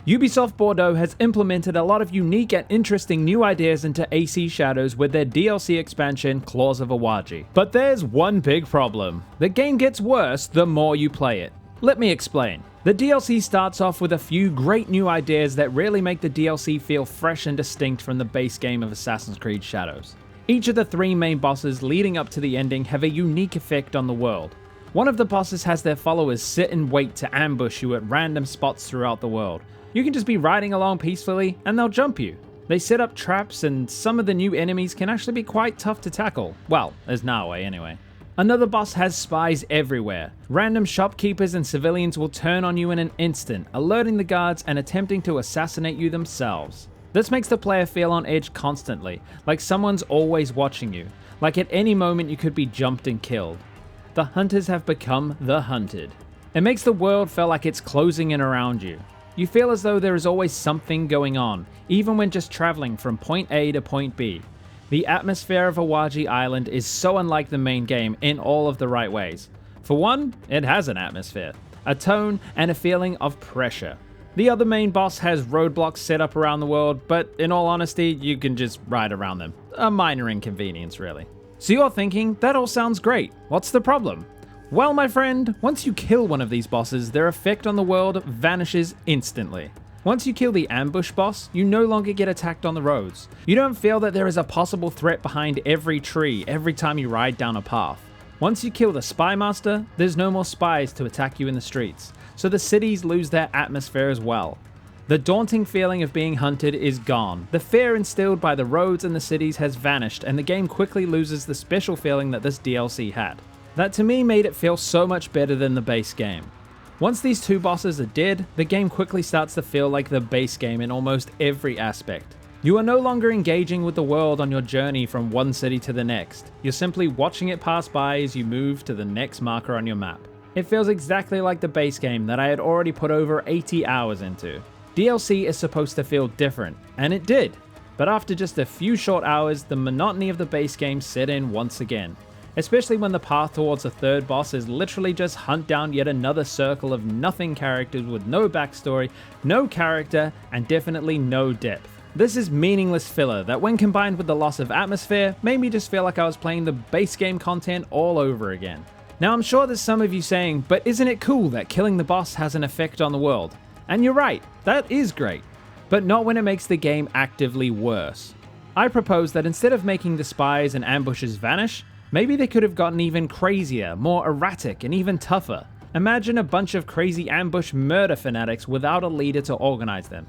Ubisoft Bordeaux has implemented a lot of unique and interesting new ideas into AC Shadows with their DLC expansion, Claws of Awaji. But there's one big problem. The game gets worse the more you play it. Let me explain. The DLC starts off with a few great new ideas that really make the DLC feel fresh and distinct from the base game of Assassin's Creed Shadows. Each of the 3 main bosses leading up to the ending have a unique effect on the world. One of the bosses has their followers sit and wait to ambush you at random spots throughout the world. You can just be riding along peacefully and they'll jump you. They set up traps and some of the new enemies can actually be quite tough to tackle. Well, as Nowaki anyway. Another boss has spies everywhere. Random shopkeepers and civilians will turn on you in an instant, alerting the guards and attempting to assassinate you themselves. This makes the player feel on edge constantly, like someone's always watching you, like at any moment you could be jumped and killed. The hunters have become the hunted. It makes the world feel like it's closing in around you. You feel as though there is always something going on, even when just traveling from point A to point B. The atmosphere of Awaji Island is so unlike the main game in all of the right ways. For one, it has an atmosphere, a tone, and a feeling of pressure. The other main boss has roadblocks set up around the world, but in all honesty, you can just ride around them. A minor inconvenience, really. So you're thinking, that all sounds great. What's the problem? Well, my friend, once you kill one of these bosses, their effect on the world vanishes instantly. Once you kill the ambush boss, you no longer get attacked on the roads. You don't feel that there is a possible threat behind every tree every time you ride down a path. Once you kill the spy master, there's no more spies to attack you in the streets, so the cities lose their atmosphere as well. The daunting feeling of being hunted is gone. The fear instilled by the roads and the cities has vanished, and the game quickly loses the special feeling that this DLC had. That to me made it feel so much better than the base game. Once these 2 bosses are dead, the game quickly starts to feel like the base game in almost every aspect. You are no longer engaging with the world on your journey from one city to the next. You're simply watching it pass by as you move to the next marker on your map. It feels exactly like the base game that I had already put over 80 hours into. DLC is supposed to feel different, and it did. But after just a few short hours, the monotony of the base game set in once again. Especially when the path towards the 3rd boss is literally just hunt down yet another circle of nothing characters with no backstory, no character, and definitely no depth. This is meaningless filler that when combined with the loss of atmosphere, made me just feel like I was playing the base game content all over again. Now I'm sure there's some of you saying, but isn't it cool that killing the boss has an effect on the world? And you're right, that is great. But not when it makes the game actively worse. I propose that instead of making the spies and ambushes vanish, maybe they could have gotten even crazier, more erratic, and even tougher. Imagine a bunch of crazy ambush murder fanatics without a leader to organize them.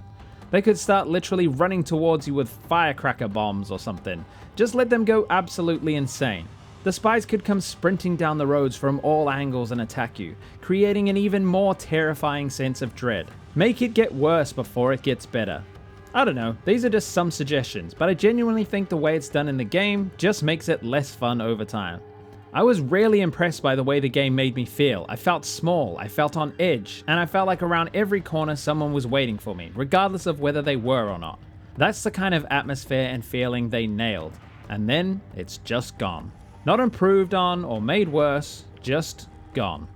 They could start literally running towards you with firecracker bombs or something. Just let them go absolutely insane. The spies could come sprinting down the roads from all angles and attack you, creating an even more terrifying sense of dread. Make it get worse before it gets better. I don't know, these are just some suggestions, but I genuinely think the way it's done in the game just makes it less fun over time. I was really impressed by the way the game made me feel. I felt small, I felt on edge, and I felt like around every corner someone was waiting for me, regardless of whether they were or not. That's the kind of atmosphere and feeling they nailed, and then it's just gone. Not improved on or made worse, just gone.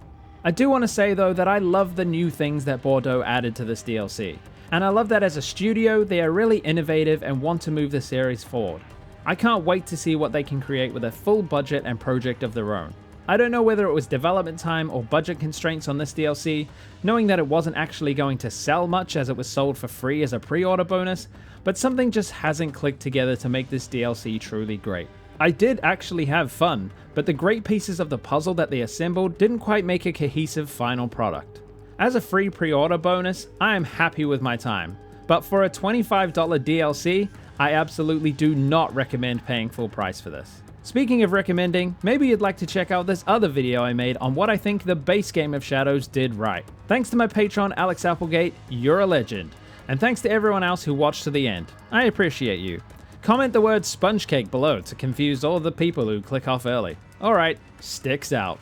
I do want to say though that I love the new things that Bordeaux added to this DLC. And I love that as a studio, they are really innovative and want to move the series forward. I can't wait to see what they can create with a full budget and project of their own. I don't know whether it was development time or budget constraints on this DLC, knowing that it wasn't actually going to sell much as it was sold for free as a pre-order bonus, but something just hasn't clicked together to make this DLC truly great. I did actually have fun, but the great pieces of the puzzle that they assembled didn't quite make a cohesive final product. As a free pre-order bonus, I am happy with my time, but for a $25 DLC, I absolutely do not recommend paying full price for this. Speaking of recommending, maybe you'd like to check out this other video I made on what I think the base game of Shadows did right. Thanks to my patron Alex Applegate, you're a legend. And thanks to everyone else who watched to the end. I appreciate you. Comment the word sponge cake below to confuse all the people who click off early. Alright, sticks out.